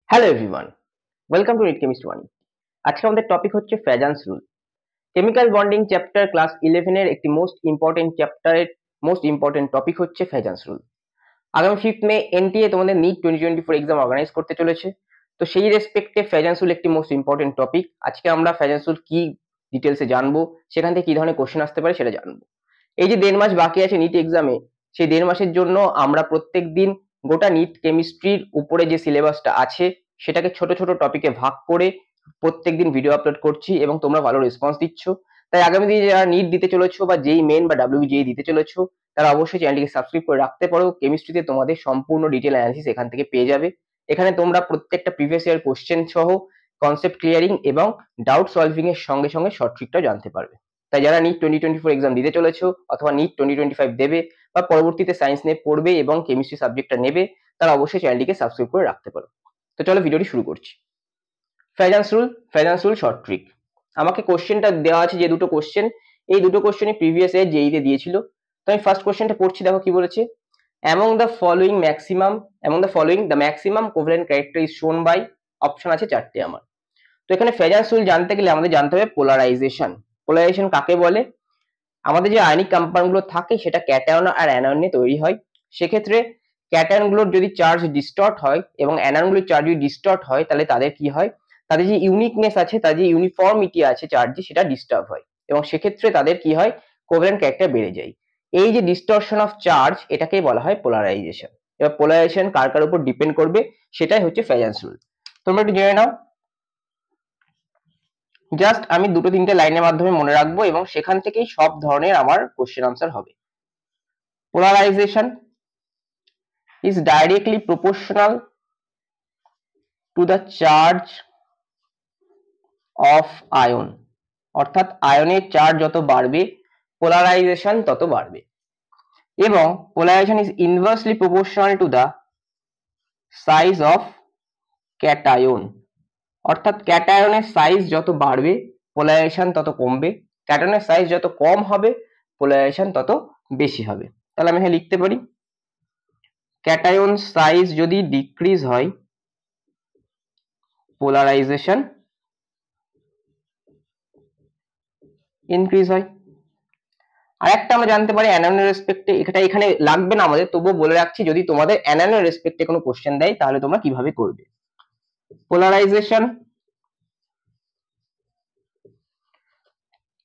Hello everyone, welcome to NEET chemistry one. আজকে আমাদের topic হচ্ছে Fajans rule. Chemical bonding chapter class 11 এর একটি মোস্ট ইম্পর্টেন্ট টপিক হচ্ছে ফ্যাজান্স রুল। আগামী 5 মে এনটিএ তোমাদের নিট 2024 এক্সাম অর্গানাইজ করতে চলেছে। তো সেই রেসপেক্টে ফ্যাজান্স রুল একটি মোস্ট ইম্পর্টেন্ট টপিক। আজকে আমরা ফ্যাজান্স রুল কি ডিটেলসে জানবো, সেখান থেকে কি ধরনের কোশ্চেন আসতে পারে সেটা জানবো। এই যে 1.5 মাস বাকি আছে নিট এক্সামে, সেই 1.5 মাসের জন্য আমরা প্রত্যেক দিন গোটা নিট কেমিস্ট্রির উপরে যে সিলেবাসটা আছে সেটাকে ছোট ছোট টপিকে ভাগ করে প্রত্যেকদিন ভিডিও আপলোড করছি এবং তোমরা ভালো রেসপন্স দিচ্ছ। তাই আগামী দিনে যারা নিট দিতে চলেছো বা যেই মেন বা ডাব্লিউবিজেই দিতে চলেছো, তারা অবশ্যই চ্যানেলটিকে সাবস্ক্রাইব করে রাখতে পারো। কেমিস্ট্রিতে তোমাদের সম্পূর্ণ ডিটেল অ্যানালিসিস এখান থেকে পেয়ে যাবে। এখানে তোমরা প্রত্যেকটা প্রিভিয়াস ইয়ার কোশ্চেন সহ কনসেপ্ট ক্লিয়ারিং এবং ডাউট সলভিং এর সঙ্গে সঙ্গে শর্ট ট্রিকটাও জানতে পারবে। তাই যারা নিট 2024 এক্সাম দিতে চলেছো অথবা নিট 2025 দেবে বা পরবর্তীতে সায়েন্স নিয়ে পড়বে এবং কেমিস্ট্রি সাবজেক্টটা নেবে, তারা অবশ্যই চ্যানেলটিকে সাবস্ক্রাইব করে রাখতে পারো। তো চলো ভিডিওটি শুরু করছি। ফ্যাজান্স রুল শর্ট ট্রিক। আমাকে কোশ্চেনটা দেওয়া আছে, যে দুটো কোশ্চেন, এই দুটো কোশ্চেনই প্রিভিয়াস ইয়ার জেইতে দিয়েছিল। তো আমি ফার্স্ট কোশ্চেনটা পড়ছি, দেখো কি বলেছে। Among the following the maximum covalent character is shown by, option আছে 4টে আমার। তো এখানে ফ্যাজান্স রুল জানতে গেলে আমাদের জানতে হবে পোলারাইজেশন। পোলারাইজেশন কাকে বলে? আমাদের যে আয়নিক কম্পাউন্ডগুলো থাকে সেটা ক্যাটায়ন আর অ্যানায়ন নিয়ে তৈরি হয়। সেক্ষেত্রে ক্যাটায়নগুলোর যদি চার্জ ডিস্টর্ট হয় এবং অ্যানায়নগুলোর চার্জ যদি ডিস্টর্ট হয়, তাহলে তাদের কি হয়, তাদের যে ইউনিকনেস আছে, তাদের যে ইউনিফর্মিটি আছে চার্জে, সেটা ডিস্টার্ব হয় এবং সেক্ষেত্রে তাদের কি হয়, কোভ্যালেন্ট ক্যারেক্টার বেড়ে যায়। এই যে ডিস্টরশন অফ চার্জ, এটাকেই বলা হয় পোলারাইজেশন। এবার পোলারাইজেশন কার কার উপর ডিপেন্ড করবে, সেটাই হচ্ছে ফ্যাজান্স রুল। তোমরা একটু জেনে নাও। জাস্ট আমি দুটো তিনটে লাইনের মাধ্যমে মনে রাখবো এবং সেখান থেকেই সব ধরনের আমার কোশ্চেন আনসার হবে। Polarisation is directly proportional to the charge of ion, অর্থাৎ আয়নের চার্জ যত বাড়বে পোলারাইজেশন তত বাড়বে। এবং polarisation is inversely proportional to the size of cation, অর্থাৎ ক্যাটায়নের সাইজ যত বাড়বে পোলারাইজেশন তত কমবে, ক্যাটায়নের সাইজ যত কম হবে পোলারাইজেশন তত বেশি হবে। তাহলে আমি এখানে লিখতে পারি, ক্যাটায়ন সাইজ যদি ডিক্রিজ হয় পোলারাইজেশন ইনক্রিজ হয়। আর একটা আমরা জানতে পারি অ্যানায়নের রেসপেক্টে, এটা এখানে লাগবে না আমাদের, তবুও বলে রাখছি, যদি তোমাদের অ্যানায়নের রেসপেক্টে কোনো কোশ্চেন দেয় তাহলে তোমরা কিভাবে করবে। পোলারাইজেশন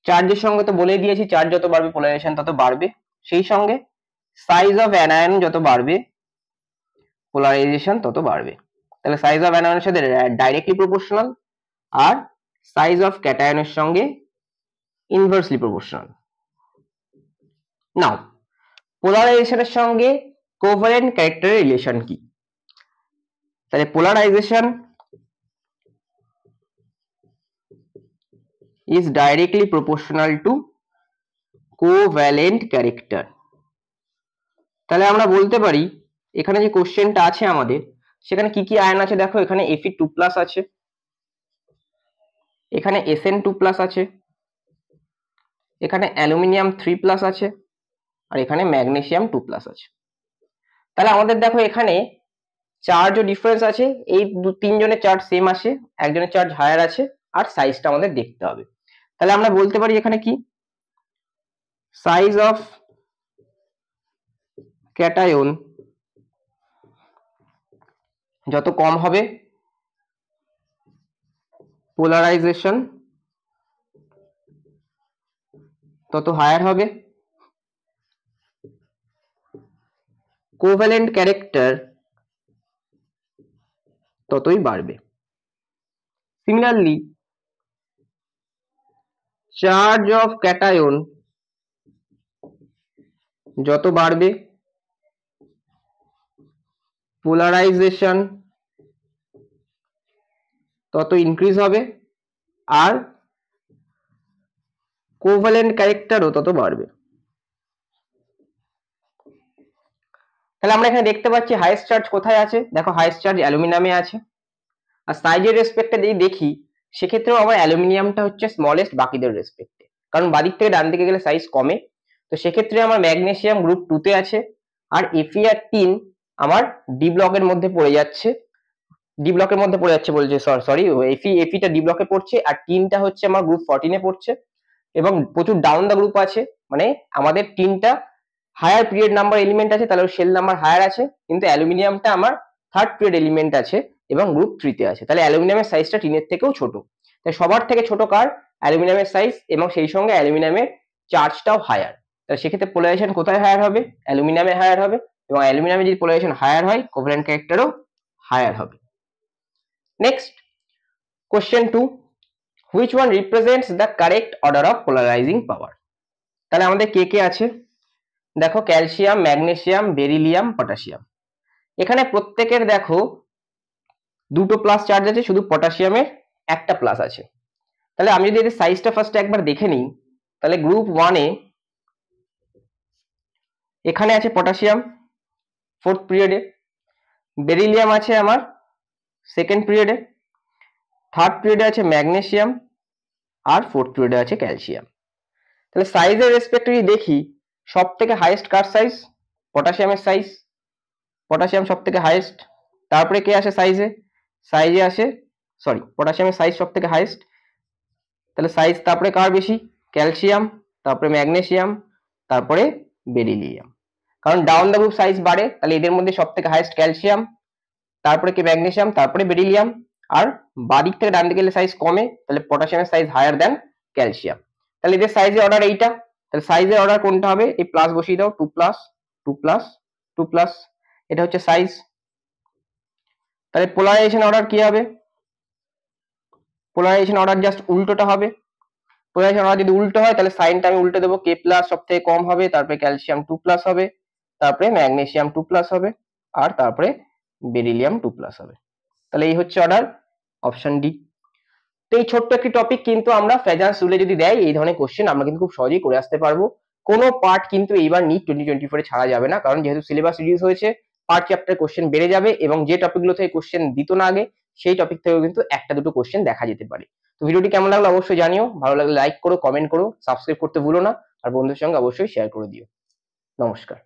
চার্জের সঙ্গে তো বলে দিয়েছি, চার্জ যত বাড়বে পোলারাইজেশন তত বাড়বে, সেই সঙ্গে সাইজ অফ অ্যানায়ন যত বাড়বে পোলারাইজেশন তত বাড়বে। তাহলে সাইজ অফ অ্যানায়নের সাথে ডাইরেক্টলি প্রপোর্শনাল আর সাইজ অফ ক্যাটায়নের সঙ্গে ইনভার্সলি প্রপোর্শনাল। নাও পোলারাইজেশনের সঙ্গে কোভ্যালেন্ট ক্যারেক্টারের রিলেশন কি? তাহলে polarisation is directly proportional to covalent character। তাহলে আমরা বলতে পারি, এখানে যে কোশ্চেনটা আছে আমাদের, সেখানে কি কি আয়ন আছে দেখো। এখানে Fe2+ আছে, এখানে Sn2+ আছে, এখানে অ্যালুমিনিয়াম 3+ আছে, আর এখানে ম্যাগনেসিয়াম 2+ আছে। তাহলে আমাদের দেখো এখানে চার্জ ও ডিফারেন্স আছে, এই তিনজনের চার্জ সেম আছে, একজনের চার্জ হায়ার আছে, আর সাইজটা আমাদের দেখতে হবে। তাহলে আমরা বলতে পারি এখানে কি, সাইজ অফ ক্যাটায়ন যত কম হবে পোলারাইজেশন তত হায়ার হবে, কোভ্যালেন্ট ক্যারেক্টার ততই বাড়বে। সিমিলারলি চার্জ অফ ক্যাটায়ন যত বাড়বে পোলারাইজেশন তত ইনক্রিজ হবে আর কোভ্যালেন্ট ক্যারেক্টারও তত বাড়বে। তাহলে আমরা এখানে দেখতে পাচ্ছি হাইয়েস্ট চার্জ কোথায় আছে, দেখো হাইয়েস্ট চার্জ অ্যালুমিনিয়ামে আছে। আর সাইজের রেসপেক্টে যদি দেখি, সেক্ষেত্রেও আমার অ্যালুমিনিয়ামটা হচ্ছে স্মলেস্ট বাকিদের রেসপেক্টে, কারণ বাদিক থেকে ডান দিকে গেলে সাইজ কমে। তো সেক্ষেত্রে আমার ম্যাগনেসিয়াম গ্রুপ 2 তে আছে, আর Fe আর টিন আমার ডি ব্লকের মধ্যে পড়ে যাচ্ছে, ডি ব্লকের মধ্যে পড়ে যাচ্ছে বলছে, সরি এফিটা ডি ব্লকে পড়ছে, আর টিনটা হচ্ছে আমার গ্রুপ 14 এ পড়ছে, এবং প্রচুর ডাউন দা গ্রুপ আছে, মানে আমাদের টিনটা হায়ার পিরিয়ড নাম্বার এলিমেন্ট আছে, তাহলে সেল নাম্বার হায়ার আছে, কিন্তু অ্যালুমিনিয়ামটা আমার থার্ড পিরিয়ড এলিমেন্ট আছে এবং গ্রুপ 3 তে আছে, তাহলে অ্যালুমিনিয়ামের সাইজটা টিনের থেকেও ছোট। তাই সবার থেকে ছোট কার? অ্যালুমিনিয়ামের সাইজ, এবং সেই সঙ্গে অ্যালুমিনিয়ামের চার্জটাও হায়ার। তাহলে সেক্ষেত্রে পোলারাইজেশন কোথায় হায়ার হবে? অ্যালুমিনিয়ামে হায়ার হবে, এবং অ্যালুমিনিয়ামে যদি পোলারাইজেশন হায়ার হয়, কোভ্যালেন্ট ক্যারেক্টারও হায়ার হবে। Next question 2, which one represents the correct order of polarizing power? তাহলে আমাদের কে কে আছে দেখো, ক্যালসিয়াম, ম্যাগনেসিয়াম, বেরিলিয়াম, পটাশিয়াম। এখানে প্রত্যেকের দেখো দুটো প্লাস চার্জ আছে, শুধু পটাশিয়ামের একটা প্লাস আছে। তাহলে আমি যদি এদের সাইজটা ফার্স্ট একবার দেখে নিই, তাহলে গ্রুপ 1 এ এখানে আছে পটাশিয়াম ফোর্থ পিরিয়ডে, বেরিলিয়াম আছে আমার সেকেন্ড পিরিয়ডে, থার্ড পিরিয়ডে আছে ম্যাগনেসিয়াম, আর ফোর্থ পিরিয়ডে আছে ক্যালসিয়াম। তাহলে সাইজের রেসপেক্টে যদি দেখি, সব থেকে হাইয়েস্ট কার সাইজ? পটাশিয়ামের সাইজ, পটাশিয়াম সব থেকে হাইয়েস্ট। তারপরে কে আসে সাইজে? সাইজে আসে, সরি, পটাশিয়ামের সাইজ সব থেকে হাইয়েস্ট, তাহলে সাইজ তারপরে কার বেশি? ক্যালসিয়াম, তারপরে ম্যাগনেসিয়াম, তারপরে বেরিলিয়াম। কারণ ডাউন দ্য গ্রুপ সাইজ বাড়ে, তাহলে এদের মধ্যে সব থেকে হাইয়েস্ট ক্যালসিয়াম, তারপরে কি ম্যাগনেসিয়াম, তারপরে বেরিলিয়াম, আর বাদিক থেকে ডান দিকে গেলে সাইজ কমে, তাহলে পটাশিয়ামের সাইজ হায়ার দেন ক্যালসিয়াম। তাহলে এদের সাইজের অর্ডার এইটা, তাহলে সাইজের অর্ডার কোনটা হবে? এই প্লাস বসিয়ে দাও, 2 প্লাস 2 প্লাস 2 প্লাস, এটা হচ্ছে সাইজ। তাহলে পোলারাইজেশন অর্ডার কি হবে? পোলারাইজেশন অর্ডার জাস্ট উল্টোটা হবে। পোলারাইজেশন অর্ডার যদি উল্টো হয়, তাহলে সাইনটা আমি উল্টে দেবো, কে প্লাস সব থেকে কম হবে, তারপরে ক্যালসিয়াম 2 প্লাস হবে, তারপরে ম্যাগনেসিয়াম 2 প্লাস হবে, আর তারপরে বেরিলিয়াম 2 প্লাস হবে। তাহলে এই হচ্ছে অর্ডার, অপশন ডি। তো এই ছোট্ট একটি টপিক কিন্তু আমরা ফ্রেজান্স রুলে যদি দেয় এই ধরনের কোশ্চেন আমরা কিন্তু খুব সহজেই করে আসতে পারবো। কোনো পার্ট কিন্তু এইবার নিট 2024 এ ছাড়া যাবে না, কারণ যেহেতু সিলেবাস রিডিউস হয়েছে, পার্ট চ্যাপ্টার কোশ্চেন বেড়ে যাবে, এবং যে টপিকগুলো থেকে কোশ্চেন দিত না আগে, সেই টপিক থেকেও কিন্তু একটা দুটো কোশ্চেন দেখা যেতে পারে। তো ভিডিওটি কেমন লাগলো অবশ্যই জানিও, ভালো লাগলে লাইক করো, কমেন্ট করো, সাবস্ক্রাইব করতে ভুলো না, আর বন্ধুদের সঙ্গে অবশ্যই শেয়ার করে দিও। নমস্কার।